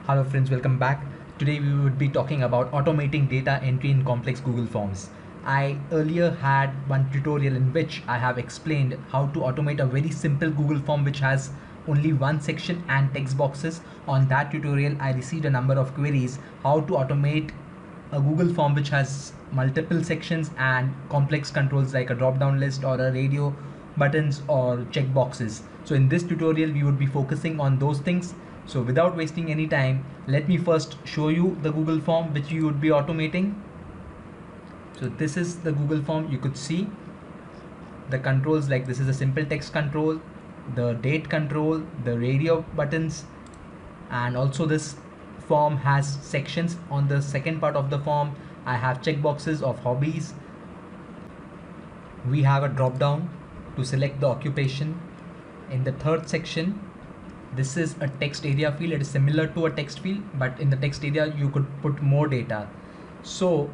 Hello friends, welcome back. Today we would be talking about automating data entry in complex Google Forms. I earlier had one tutorial in which I have explained how to automate a very simple Google form which has only one section and text boxes. On that tutorial, I received a number of queries how to automate a Google form which has multiple sections and complex controls like a drop down list or a radio buttons or checkboxes. So in this tutorial we would be focusing on those things. So without wasting any time, let me first show you the Google form which you would be automating. So this is the Google form. You could see the controls, like this is a simple text control, the date control, the radio buttons, and also this form has sections. On the second part of the form I have checkboxes of hobbies. We have a drop down to select the occupation. In the third section, this is a text area field. It is similar to a text field, but in the text area you could put more data. So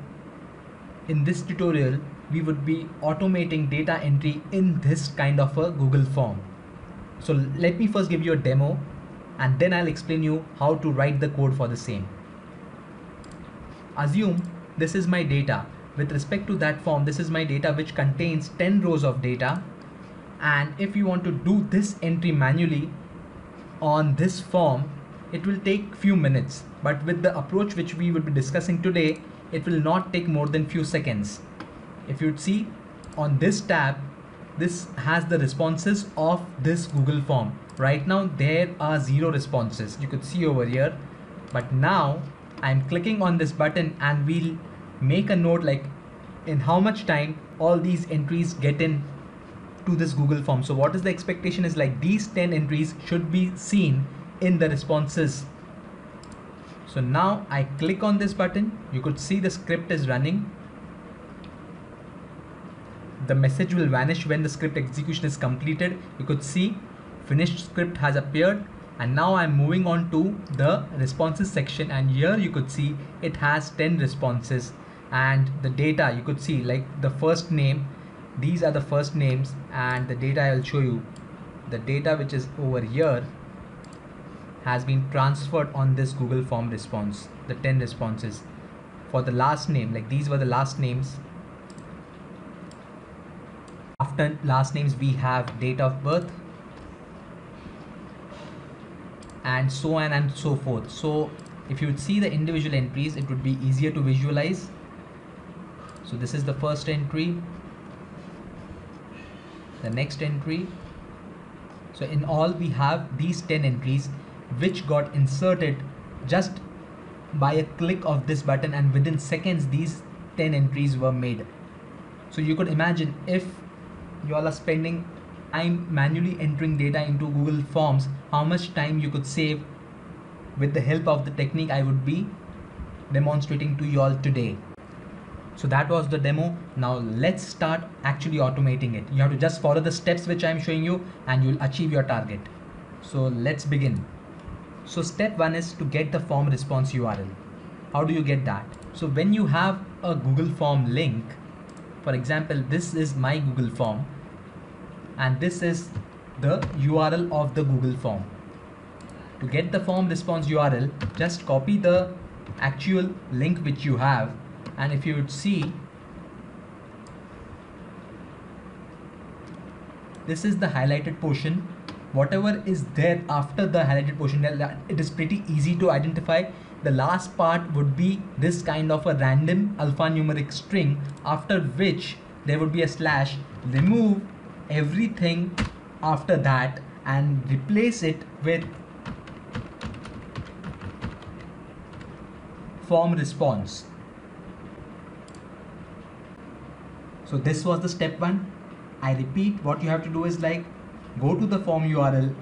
in this tutorial we would be automating data entry in this kind of a Google form. So let me first give you a demo and then I'll explain you how to write the code for the same. Assume this is my data. With respect to that form, this is my data which contains 10 rows of data, and if you want to do this entry manually on this form, it will take few minutes, but with the approach which we will be discussing today, it will not take more than few seconds. If you'd see on this tab, this has the responses of this Google form. Right now there are 0 responses, you could see over here, but now I'm clicking on this button and we'll make a note like in how much time all these entries get in to this Google form. So what is the expectation is like these 10 entries should be seen in the responses. So now I click on this button, you could see the script is running. The message will vanish when the script execution is completed. You could see finished script has appeared, and now I'm moving on to the responses section, and here you could see it has 10 responses, and the data you could see like the first name, these are the first names, and the data I'll show you. The data which is over here has been transferred on this Google form response, the 10 responses. For the last name, like these were the last names. After last names we have date of birth, and so on and so forth. So if you would see the individual entries, it would be easier to visualize. So this is the first entry, the next entry. So in all we have these 10 entries which got inserted just by a click of this button, and within seconds these 10 entries were made. So you could imagine if you all are spending time manually entering data into Google Forms, how much time you could save with the help of the technique I would be demonstrating to you all today. So that was the demo. Now let's start actually automating it. You have to just follow the steps which I'm showing you and you'll achieve your target. So let's begin. So step 1 is to get the form response URL. How do you get that? So when you have a Google form link, for example, this is my Google form and this is the URL of the Google form. To get the form response URL, just copy the actual link which you have, and if you would see, this is the highlighted portion. Whatever is there after the highlighted portion, it is pretty easy to identify. The last part would be this kind of a random alphanumeric string, after which there would be a slash. Remove everything after that and replace it with form response. So this was the step 1. I repeat, what you have to do is like go to the form URL,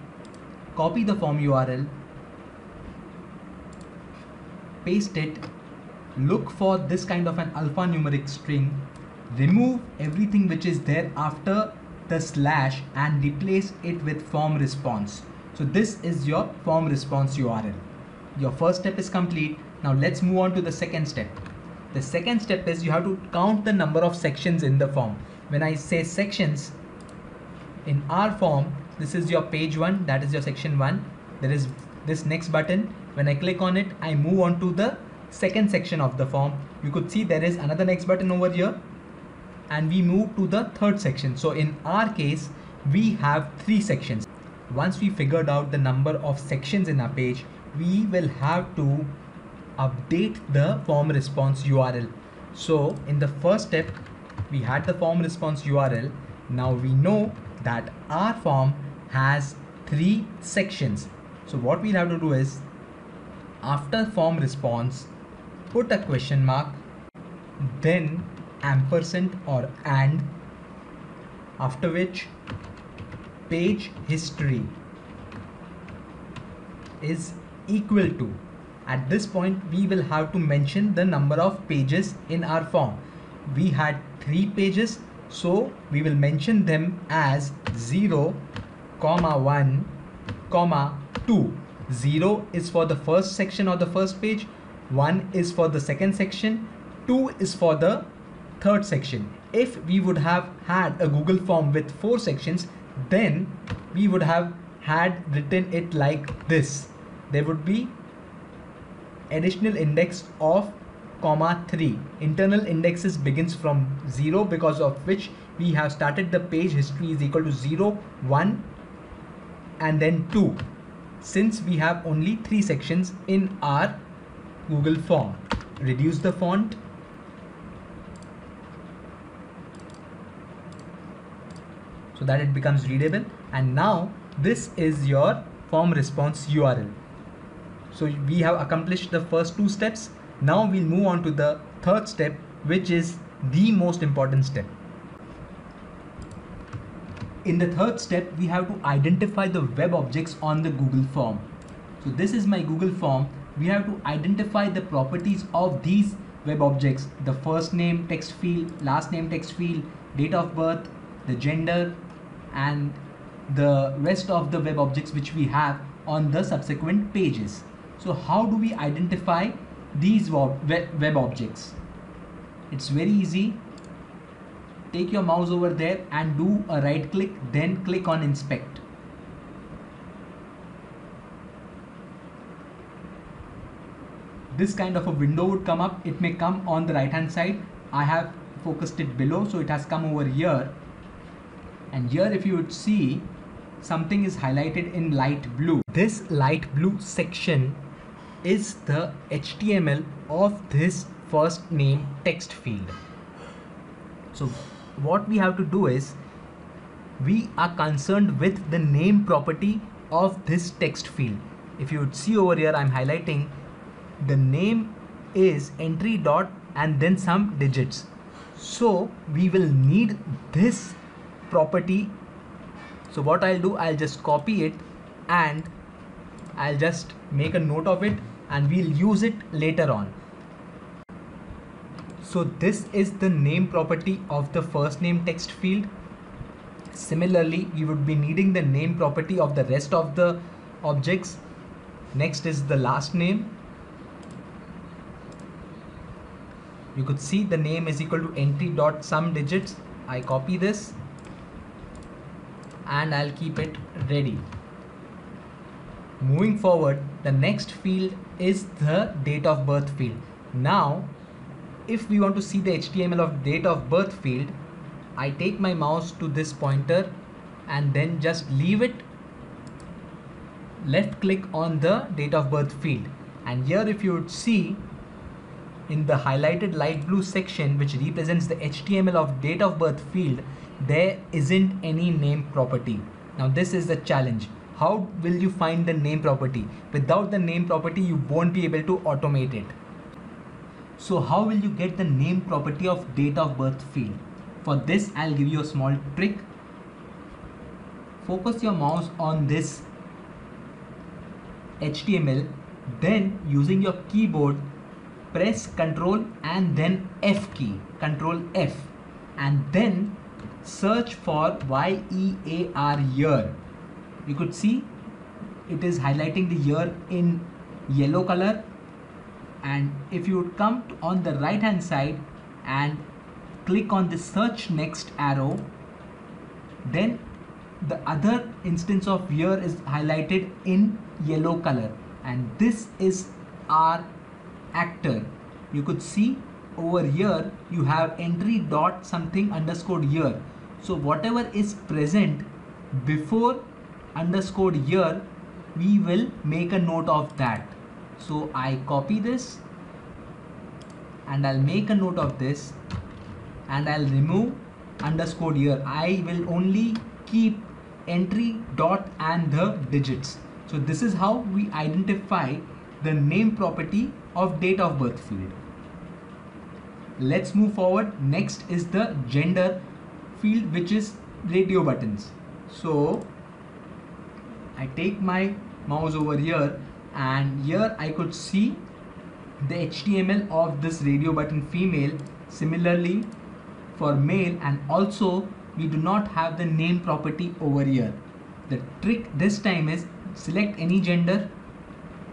copy the form URL, paste it, look for this kind of an alphanumeric string, remove everything which is there after the slash and replace it with form response. So this is your form response URL. Your first step is complete. Now let's move on to the second step. The second step is you have to count the number of sections in the form. When I say sections, in our form, this is your page 1, that is your section 1. There is this next button. When I click on it, I move on to the second section of the form. You could see there is another next button over here, and we move to the third section. So in our case, we have 3 sections. Once we figured out the number of sections in our page, we will have to update the form response URL. So in the first step, we had the form response URL. Now we know that our form has 3 sections. So what we'll have to do is, after form response, put a question mark, then ampersand or and, after which page history is equal to. At this point, we will have to mention the number of pages in our form. We had 3 pages, so we will mention them as 0, 1, 2. 0 is for the first section or the first page, 1 is for the second section, 2 is for the third section. If we would have had a Google form with 4 sections, then we would have had written it like this. There would be additional index of comma 3. Internal indexes begins from 0, because of which we have started the page history is equal to 0, 1 and then 2, since we have only 3 sections in our Google form. Reduce the font. So that it becomes readable, and now this is your form response URL. So we have accomplished the first 2 steps. Now we'll move on to the third step, which is the most important step. In the third step, we have to identify the web objects on the Google form. So this is my Google form. We have to identify the properties of these web objects: the first name text field, last name text field, date of birth, the gender, and the rest of the web objects which we have on the subsequent pages. So how do we identify these web objects? It's very easy. Take your mouse over there and do a right click, then click on inspect. This kind of a window would come up. It may come on the right hand side. I have focused it below, so it has come over here. And here, if you would see, something is highlighted in light blue. This light blue section is the HTML of this first name text field. So what we have to do is, we are concerned with the name property of this text field. If you would see over here, I'm highlighting the name is entry dot and then some digits. So we will need this property. So what I'll do, I'll just copy it and I'll just make a note of it, and we'll use it later on. So this is the name property of the first name text field. Similarly, we would be needing the name property of the rest of the objects. Next is the last name. You could see the name is equal to entry dot some digits. I copy this and I'll keep it ready. Moving forward, the next field is the date of birth field. Now, if we want to see the HTML of date of birth field, I take my mouse to this pointer and then just leave it. Left click on the date of birth field, and here if you would see, in the highlighted light blue section which represents the HTML of date of birth field, there isn't any name property. Now this is the challenge. How will you find the name property? Without the name property, you won't be able to automate it. So how will you get the name property of date of birth field? For this, I'll give you a small trick. Focus your mouse on this HTML, then using your keyboard, press Ctrl and then F key, Ctrl F, and then search for YEAR year. You could see it is highlighting the year in yellow color, and if you would come on the right hand side and click on the search next arrow, then the other instance of year is highlighted in yellow color, and this is our actor. You could see over here you have entry dot something underscore year. So whatever is present before underscore year, we will make a note of that. So I copy this and I'll make a note of this, and I'll remove underscore year. I will only keep entry dot and the digits. So this is how we identify the name property of date of birth field. Let's move forward. Next is the gender field, which is radio buttons. So I take my mouse over here, and here I could see the HTML of this radio button female. Similarly for male, and also we do not have the name property over here. The trick this time is select any gender.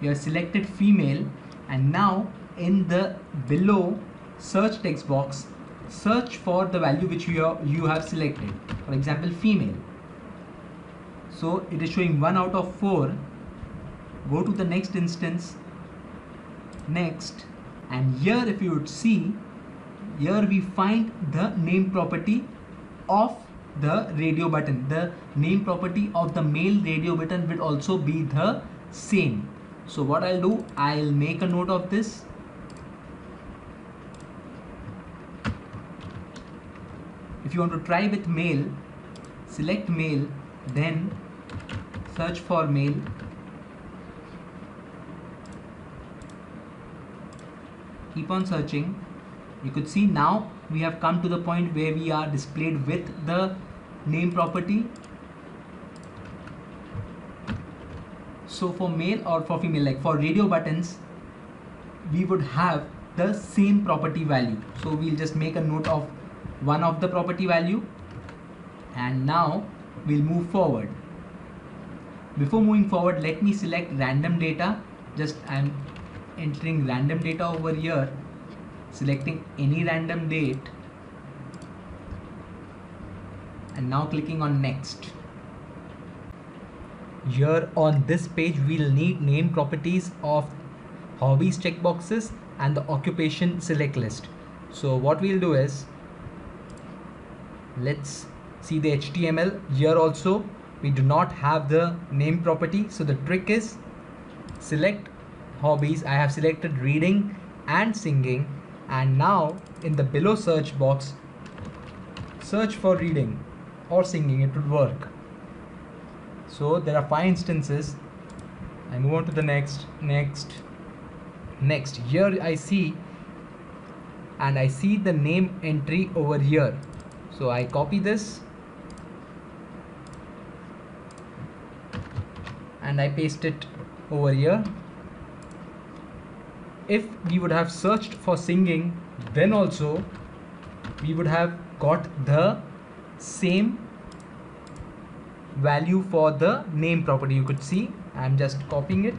We have selected female, and now in the below search text box, search for the value which you have selected. For example, female. So it is showing 1 out of 4. Go to the next instance, next, and here if you would see, here we find the name property of the radio button. The name property of the male radio button will also be the same. So what I'll do, I'll make a note of this. If you want to try with male, select male, then search for male. Keep on searching. You could see now we have come to the point where we are displayed with the name property. So for male or for female, like for radio buttons, we would have the same property value. So we'll just make a note of one of the property value, and now we'll move forward. Before moving forward, let me select random data. Just I'm entering random data over here, selecting any random date, and now clicking on next. Here on this page we'll need name properties of hobbies checkboxes and the occupation select list. So what we'll do is, let's see the HTML. Here also we do not have the name property, so the trick is select hobbies. I have selected reading and singing, and now in the below search box, search for reading or singing, it would work. So there are 5 instances. I move on to the next. Here I see, and I see the name entry over here. So I copy this and I paste it over here. If we would have searched for singing, then also we would have got the same value for the name property. You could see I'm just copying it.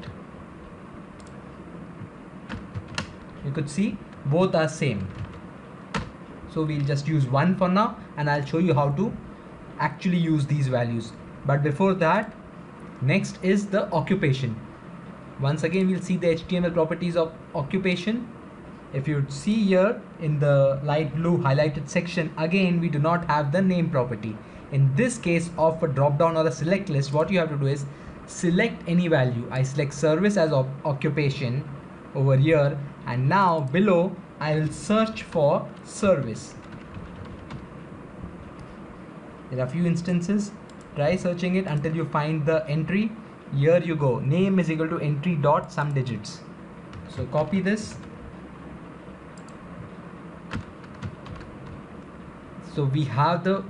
You could see both are same. So we'll just use one for now, and I'll show you how to actually use these values. But before that, next is the occupation. Once again we'll see the HTML properties of occupation. If you see here in the light blue highlighted section, again we do not have the name property. In this case of a drop down or a select list, what you have to do is select any value. I select service as occupation over here, and now below I will search for service. There are a few instances. Try searching it until you find the entry. Here you go, name is equal to entry dot some digits. So copy this. So we have the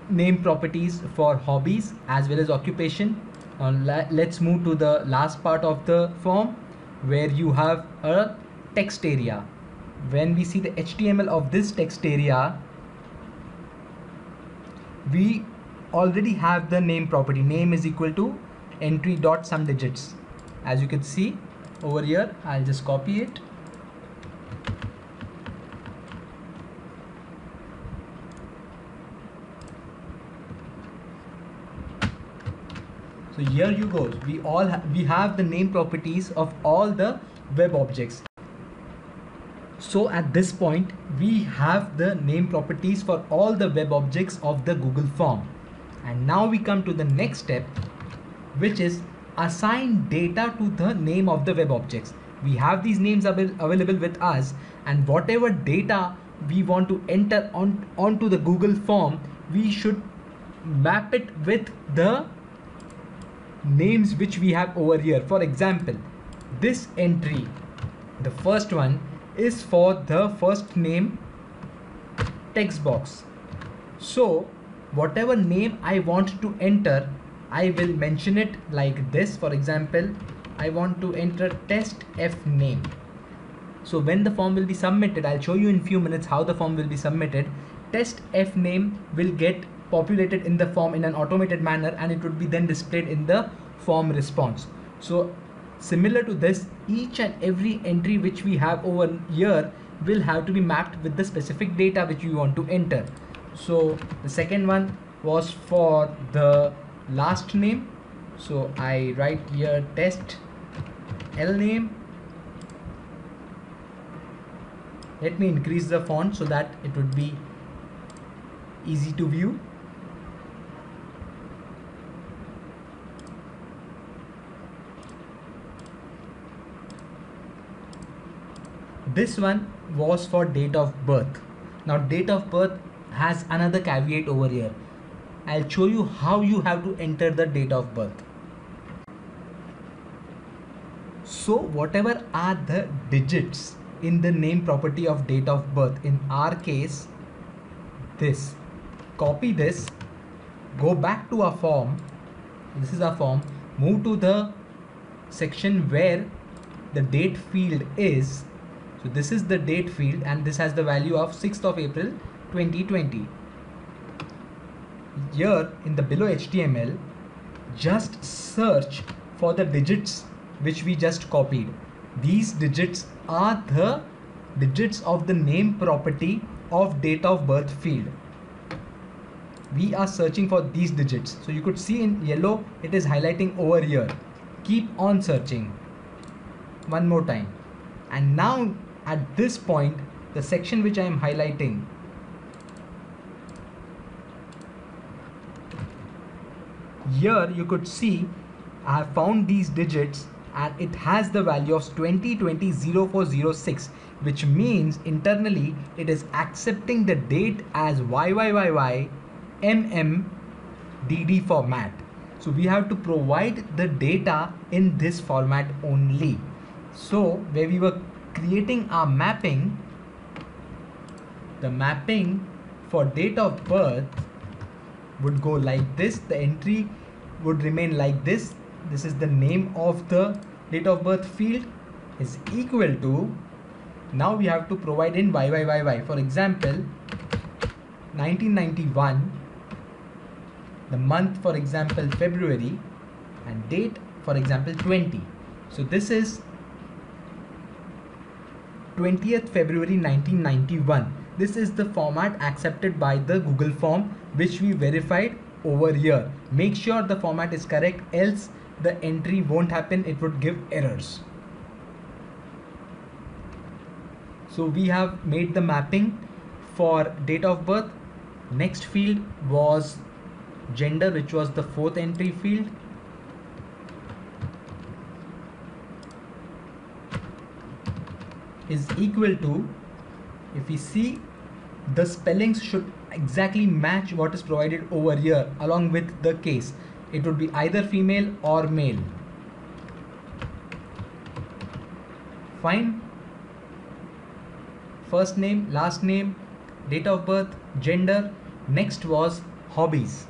name properties for hobbies as well as occupation. Let's move to the last part of the form, where you have a text area. When we see the HTML of this text area, we already have the name property. Name is equal to entry dot some digits. As you can see over here, I'll just copy it. So here you go. We have the name properties of all the web objects. So at this point, we have the name properties for all the web objects of the Google form. And now we come to the next step, which is assign data to the name of the web objects. We have these names available with us, and whatever data we want to enter onto the Google form, we should map it with the names which we have over here. For example, this entry, the first one, is for the first name text box. So whatever name I want to enter, I will mention it like this. For example, I want to enter test F name. So when the form will be submitted, I'll show you in few minutes how the form will be submitted. Test F name will get populated in the form in an automated manner, and it would be then displayed in the form response. So similar to this, each and every entry which we have over here will have to be mapped with the specific data which we want to enter. So the second one was for the last name. So I write here test L name. Let me increase the font so that it would be easy to view. This one was for date of birth. Now date of birth has another caveat over here. I'll show you how you have to enter the date of birth. So whatever are the digits in the name property of date of birth, in our case this, copy this, go back to our form. This is our form. Move to the section where the date field is. So this is the date field, and this has the value of 6th of April 2020. Here in the below HTML, just search for the digits which we just copied. These digits are the digits of the name property of date of birth field. We are searching for these digits. So you could see in yellow it is highlighting over here. Keep on searching one more time. And now at this point, the section which I am highlighting, here you could see I have found these digits, and it has the value of 2020-0406, which means internally it is accepting the date as YYYY format. So we have to provide the data in this format only. So where we were creating our mapping, the mapping for date of birth would go like this. The entry would remain like this. This is the name of the date of birth field is equal to, now we have to provide in YYYY. For example, 1991, the month for example February, and date for example 20. So this is 20th February 1991. This is the format accepted by the Google form which we verified over here. Make sure the format is correct, else the entry won't happen, it would give errors. So we have made the mapping for date of birth. Next field was gender, which was the fourth entry field. Is equal to, if we see, the spellings should exactly match what is provided over here along with the case. It would be either female or male. Fine. First name, last name, date of birth, gender. Next was hobbies.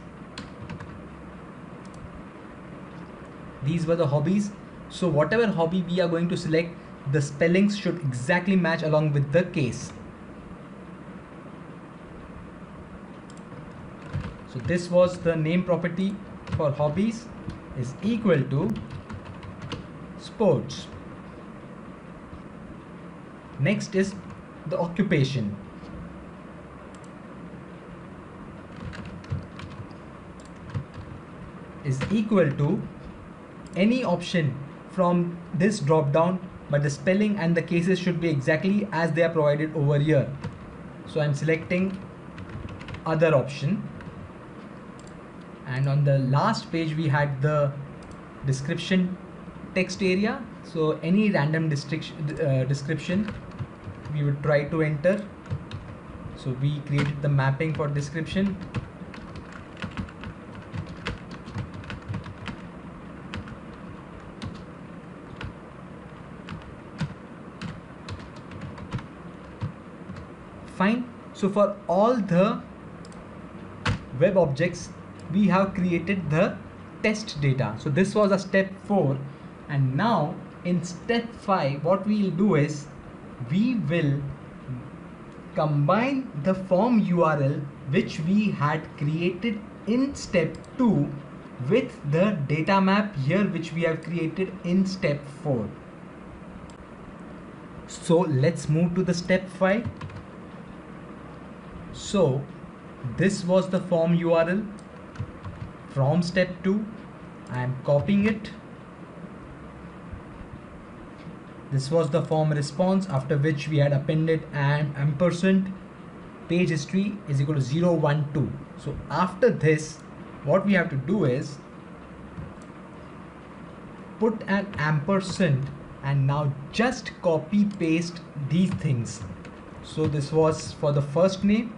These were the hobbies. So whatever hobby we are going to select, the spellings should exactly match along with the case. So this was the name property for hobbies, is equal to sports. Next is the occupation. Is equal to any option from this drop down, but the spelling and the cases should be exactly as they are provided over here. So I'm selecting other option, and on the last page we had the description text area. So any random description we would try to enter. So we created the mapping for description. Fine. So for all the web objects we have created the test data. So this was a step 4, and now in step 5 what we'll do is we will combine the form URL which we had created in step 2 with the data map here which we have created in step 4. So let's move to the step 5. So this was the form URL from step 2. I am copying it. This was the form response, after which we had appended an ampersand page history is equal to 0, 1, 2. So after this, what we have to do is put an ampersand and now just copy paste these things. So this was for the first name,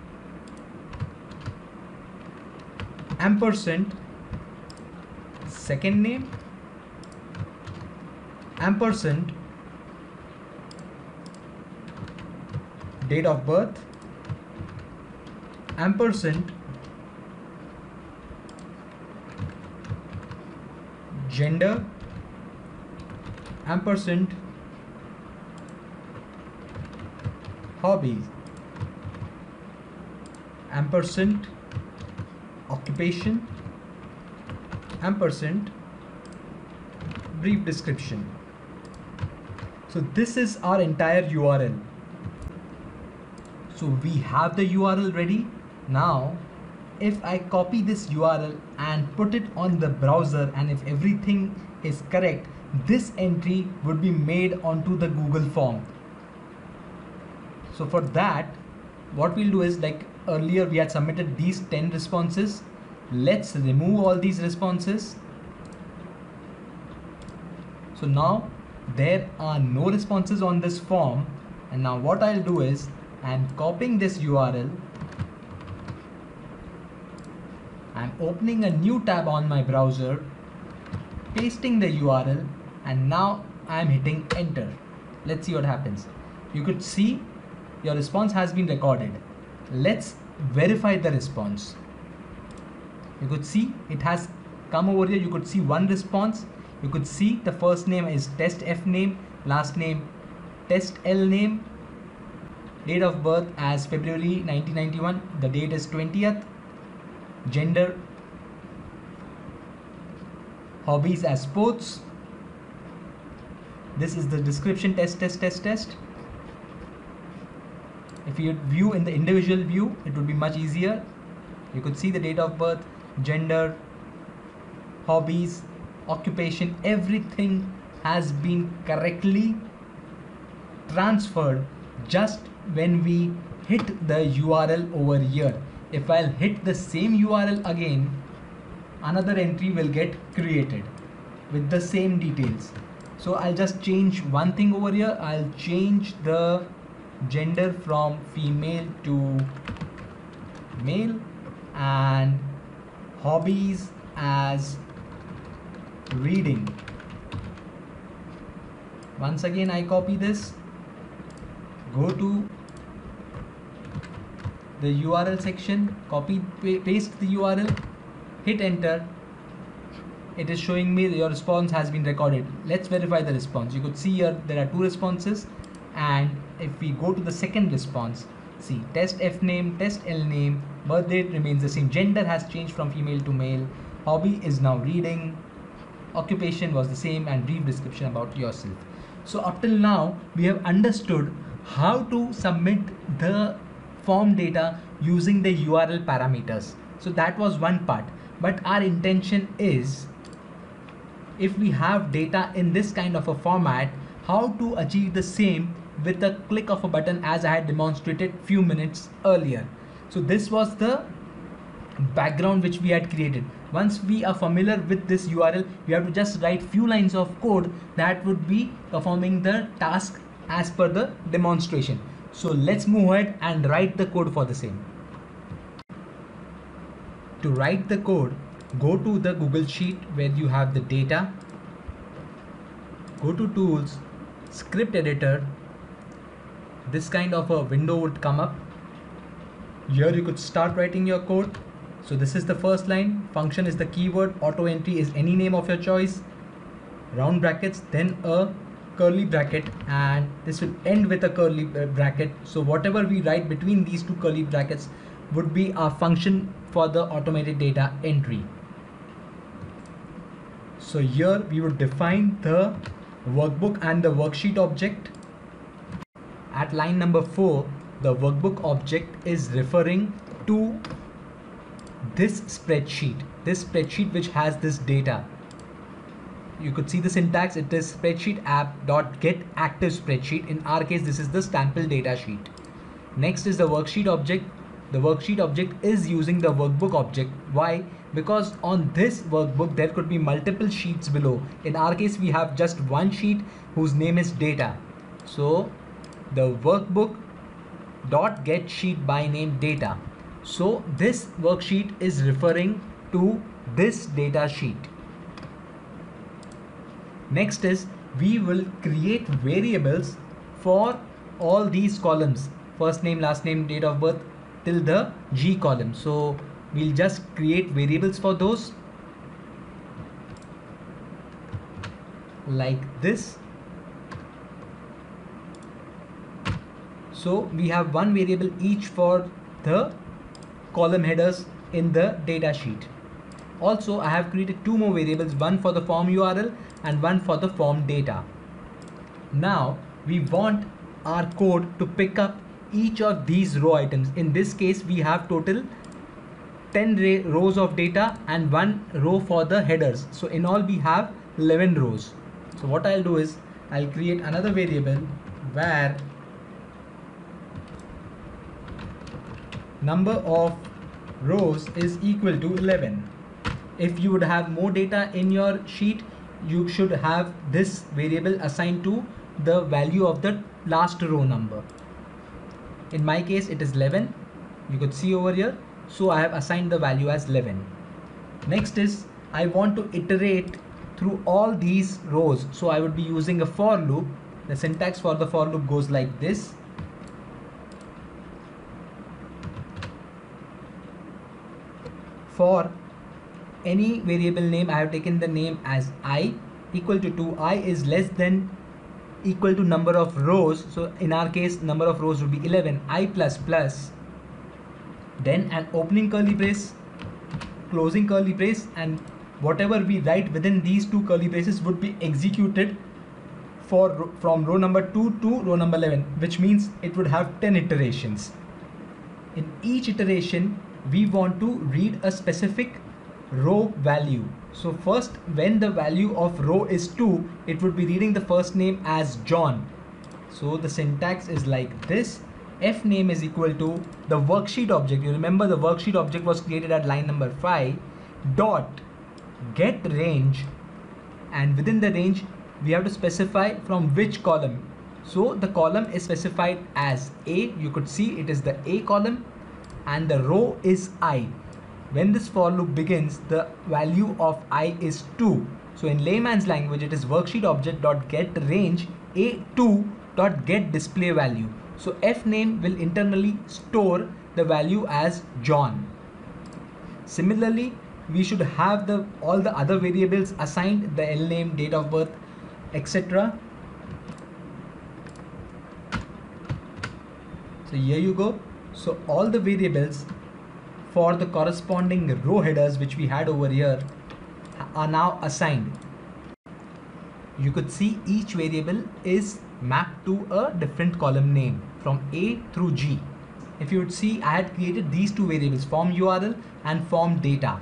ampersand, second name, ampersand, date of birth, ampersand, gender, ampersand, hobbies, ampersand, occupation, ampersand, brief description. So this is our entire URL. So we have the URL ready. Now if I copy this URL and put it on the browser, and if everything is correct, this entry would be made onto the Google form. So for that, what we'll do is, like earlier we had submitted these 10 responses. Let's remove all these responses. So now there are no responses on this form, and now what I'll do is I'm copying this URL, I'm opening a new tab on my browser, pasting the URL, and now I'm hitting enter. Let's see what happens. You could see your response has been recorded. Let's verify the response. You could see it has come over here. You could see one response. You could see the first name is test F name, last name test L name, date of birth as February 1991, the date is 20th, gender, hobbies as sports. This is the description, test. If you view in the individual view, it would be much easier. You could see the date of birth, gender, hobbies, occupation, everything has been correctly transferred just when we hit the URL over here. If I'll hit the same URL again, another entry will get created with the same details. So I'll just change one thing over here. I'll change the gender from female to male, and hobbies as reading. Once again I copy this, go to the URL section, copy paste the URL, hit enter. It is showing me your response has been recorded. Let's verify the response. You could see here there are two responses, and if we go to the second response, see test F name, test L name, birth date remains the same, gender has changed from female to male, hobby is now reading, occupation was the same, and brief description about yourself. So up till now we have understood how to submit the form data using the URL parameters. So that was one part, but our intention is if we have data in this kind of a format, how to achieve the same with a click of a button as I had demonstrated few minutes earlier. So this was the background which we had created. Once we are familiar with this URL, we have to just write few lines of code that would be performing the task as per the demonstration. So let's move ahead and write the code for the same. To write the code, go to the Google Sheet where you have the data, go to tools, script editor. This kind of a window would come up. Here you could start writing your code. So this is the first line. Function is the keyword. Auto entry is any name of your choice. Round brackets, then a curly bracket, and this will end with a curly bracket. So whatever we write between these two curly brackets would be our function for the automated data entry. So here we would define the workbook and the worksheet object. At line number 4, the workbook object is referring to this spreadsheet which has this data. You could see the syntax. It is spreadsheet app.get active spreadsheet. In our case, this is the sample data sheet. Next is the worksheet object. The worksheet object is using the workbook object. Why? Because on this workbook there could be multiple sheets below. In our case, we have just one sheet whose name is data. So the workbook dot get sheet by name data. So this worksheet is referring to this data sheet. Next is we will create variables for all these columns, first name, last name, date of birth till the G column. So we'll just create variables for those like this. So we have one variable each for the column headers in the data sheet. Also, I have created two more variables, one for the form URL and one for the form data. Now we want our code to pick up each of these row items. In this case, we have total 10 rows of data and one row for the headers. So in all we have 11 rows. So what I'll do is I'll create another variable where number of rows is equal to 11. If you would have more data in your sheet, you should have this variable assigned to the value of the last row number. In my case, it is 11. You could see over here. So I have assigned the value as 11. Next is I want to iterate through all these rows. So I would be using a for loop. The syntax for the for loop goes like this. For any variable name, I have taken the name as I equal to 2. I is less than equal to number of rows. So in our case, number of rows would be 11. I plus plus. Then an opening curly brace, closing curly brace, and whatever we write within these two curly braces would be executed from row number 2 to row number 11, which means it would have 10 iterations. In each iteration, we want to read a specific row value. So first, when the value of row is 2, it would be reading the first name as John. So the syntax is like this. F name is equal to the worksheet object. You remember the worksheet object was created at line number 5 dot get range, and within the range we have to specify from which column. So the column is specified as A. You could see it is the A column and the row is I. When this for loop begins, the value of I is 2. So in layman's language, it is worksheet object dot get range A2 dot get display value. So F name will internally store the value as John. Similarly, we should have all the other variables assigned, the L name, date of birth, etc. So here you go. So all the variables for the corresponding row headers which we had over here are now assigned. You could see each variable is mapped to a different column name from A through G. If you would see, I had created these two variables, form URL and form data.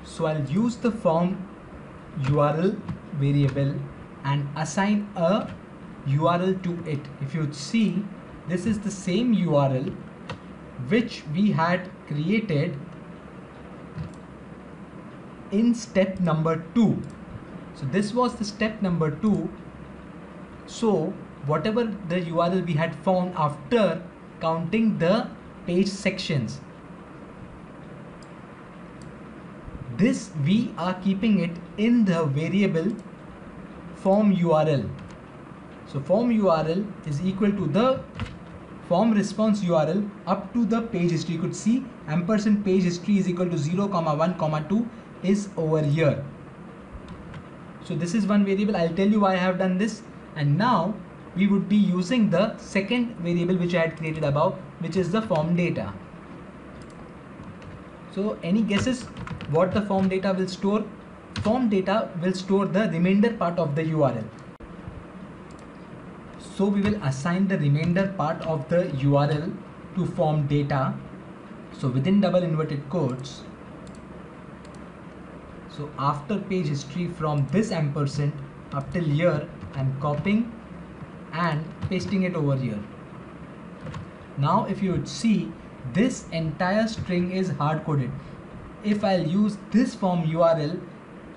So I'll use the form URL variable and assign a URL to it. If you see, this is the same URL which we had created in step number 2. So this was the step number 2. So whatever the URL we had found after counting the page sections, this we are keeping it in the variable form URL. So form URL is equal to the form response URL up to the page history. You could see ampersand page history is equal to 0, 1, 2 is over here. So this is one variable. I'll tell you why I have done this. And now we would be using the second variable which I had created above, which is the form data. So any guesses what the form data will store? Form data will store the remainder part of the URL. So we will assign the remainder part of the URL to form data. So within double inverted quotes, so after page history from this ampersand up till here, I'm copying and pasting it over here. Now if you would see, this entire string is hard coded. If I'll use this form URL,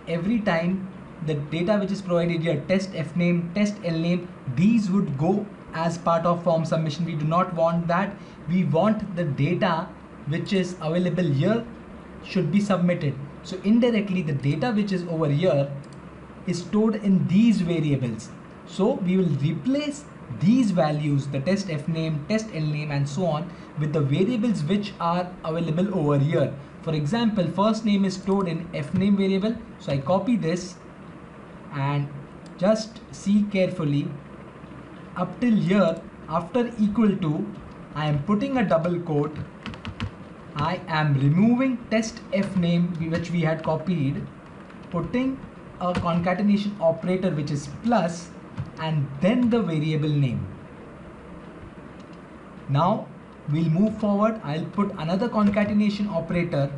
every time the data which is provided here, test fname, test lname, these would go as part of form submission. We do not want that. We want the data which is available here should be submitted. So indirectly the data which is over here is stored in these variables. So we will replace these values, the test fname, test lname and so on, with the variables which are available over here. For example, first name is stored in fname variable. So I copy this and just see carefully up till here, after equal to, I am putting a double quote. I am removing test fname which we had copied, putting a concatenation operator which is plus, and then the variable name. Now we'll move forward. I'll put another concatenation operator.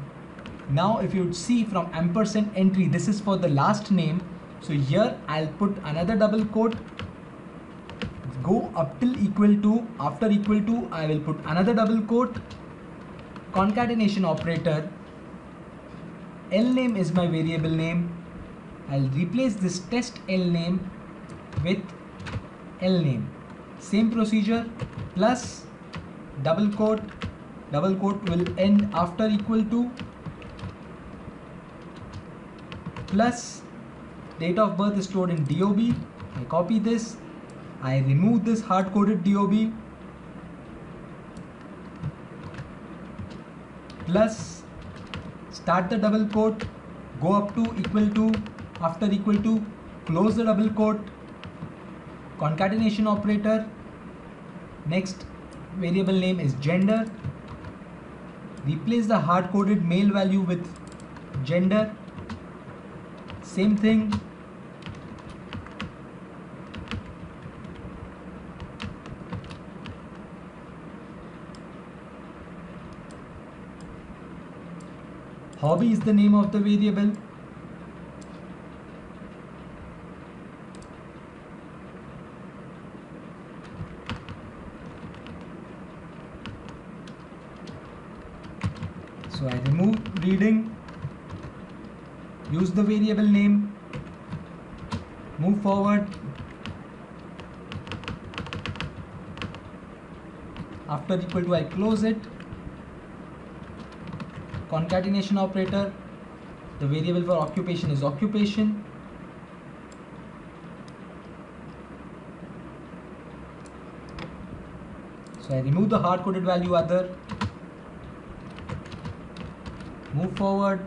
Now if you would see from ampersand entry, this is for the last name. So here I'll put another double quote, go up till equal to, after equal to I will put another double quote, concatenation operator, lname is my variable name. I'll replace this test lname with lname. Same procedure, plus double quote will end after equal to, plus date of birth is stored in DOB. I copy this, I remove this hard coded DOB, plus start the double quote, go up to equal to, after equal to, close the double quote, concatenation operator, next variable name is gender, replace the hard coded male value with gender, same thing, hobby is the name of the variable, so I remove reading, use the variable name, move forward, after equal to I close it, concatenation operator, the variable for occupation is occupation, so I remove the hard coded value other, move forward,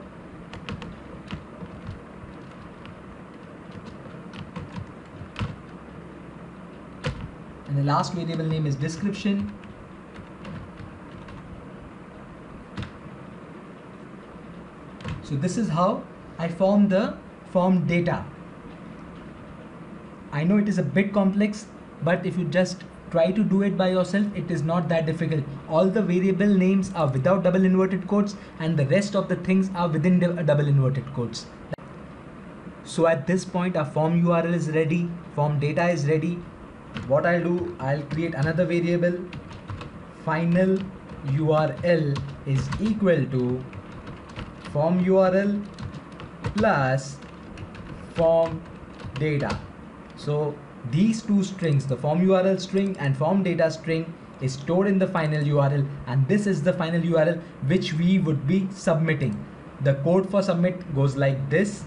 and the last variable name is description. So this is how I form the form data. I know it is a bit complex, but if you just try to do it by yourself, it is not that difficult. All the variable names are without double inverted quotes and the rest of the things are within the double inverted quotes. So at this point our form URL is ready, form data is ready. What I'll do, I'll create another variable. Final URL is equal to form URL plus form data. So these two strings, the form URL string and form data string, is stored in the final URL, and this is the final URL which we would be submitting. The code for submit goes like this.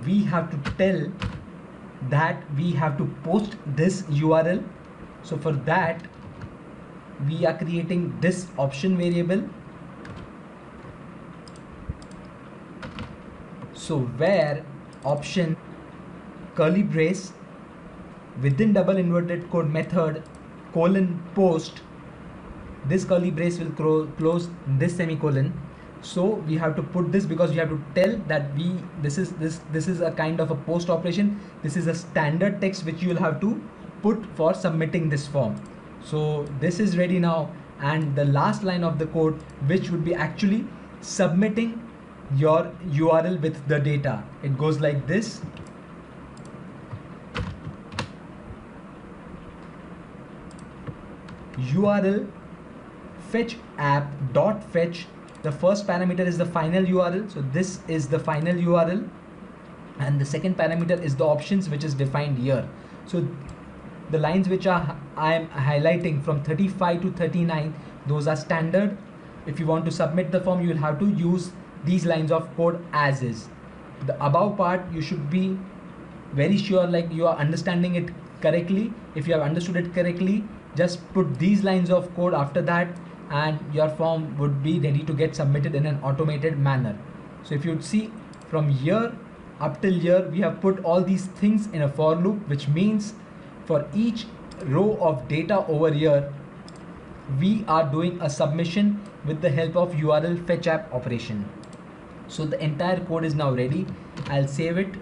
We have to tell that we have to post this URL. So for that we are creating this option variable. So where option curly brace within double inverted code method colon post, this curly brace will close this semicolon. So we have to put this because we have to tell that this is a kind of a post operation. This is a standard text which you will have to put for submitting this form. So this is ready now, and the last line of the code, which would be actually submitting your URL with the data, it goes like this. URL fetch app dot fetch. The first parameter is the final URL, so this is the final URL, and the second parameter is the options which is defined here. So the lines which I am highlighting from 35 to 39, those are standard. If you want to submit the form, you will have to use these lines of code as is. The above part you should be very sure like you are understanding it correctly. If you have understood it correctly, just put these lines of code after that and your form would be ready to get submitted in an automated manner. So if you see from here up till here, we have put all these things in a for loop, which means for each row of data over here, we are doing a submission with the help of URL fetch app operation. So the entire code is now ready. I'll save it,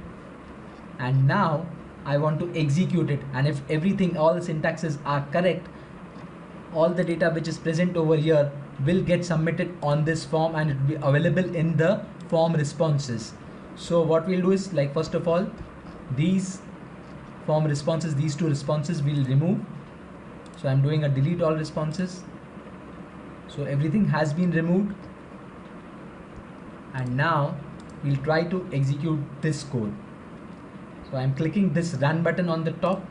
and now I want to execute it, and if everything, all the syntaxes are correct, all the data which is present over here will get submitted on this form and it will be available in the form responses. So what we'll do is, like, first of all, these form responses, these two responses we'll remove. So I'm doing a delete all responses. So everything has been removed, and now we'll try to execute this code. So I'm clicking this run button on the top,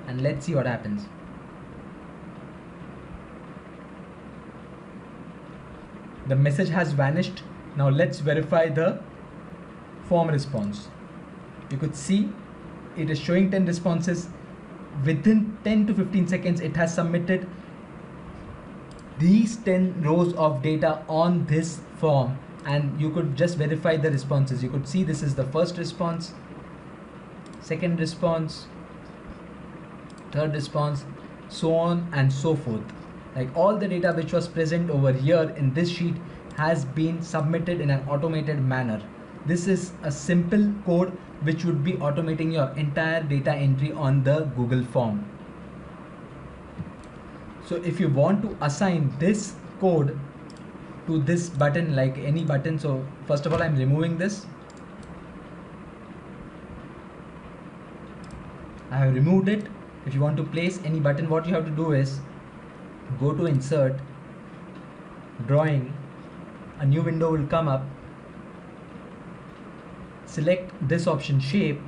and let's see what happens. The message has vanished. Now let's verify the form response. You could see it is showing 10 responses. Within 10 to 15 seconds, it has submitted these 10 rows of data on this form, and you could just verify the responses. You could see this is the first response, second response, third response, so on and so forth. Like, all the data which was present over here in this sheet has been submitted in an automated manner. This is a simple code which would be automating your entire data entry on the Google form. So if you want to assign this code to this button, like any button, so first of all I'm removing this. I have removed it. If you want to place any button, what you have to do is go to insert, drawing, a new window will come up. Select this option shape,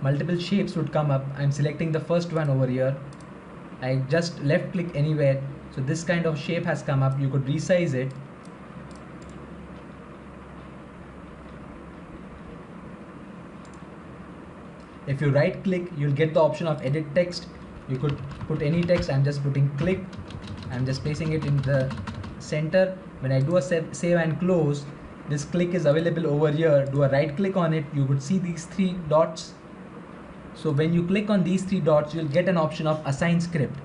multiple shapes would come up. I'm selecting the first one over here. I just left click anywhere, so this kind of shape has come up. You could resize it. If you right click, you'll get the option of edit text. You could put any text. I'm just putting click. I'm just placing it in the center. When I do a save and close, this click is available over here. Do a right click on it, you could see these three dots. So when you click on these three dots, you'll get an option of assign script.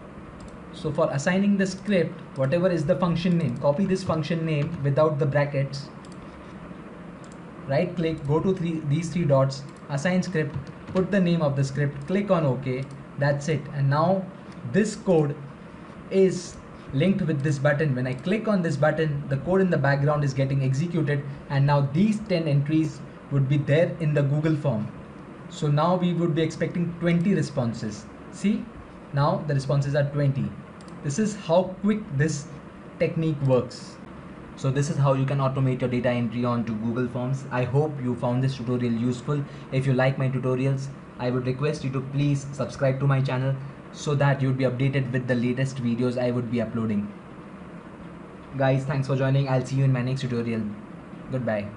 So for assigning the script, whatever is the function name, copy this function name without the brackets, right click, go to these three dots, assign script, put the name of the script, click on OK. That's it. And now this code is linked with this button. When I click on this button, the code in the background is getting executed, and now these 10 entries would be there in the Google form. So now we would be expecting 20 responses. See, now the responses are 20. This is how quick this technique works. So this is how you can automate your data entry onto Google Forms. I hope you found this tutorial useful. If you like my tutorials, I would request you to please subscribe to my channel so that you would be updated with the latest videos I would be uploading. Guys, thanks for joining. I'll see you in my next tutorial. Goodbye.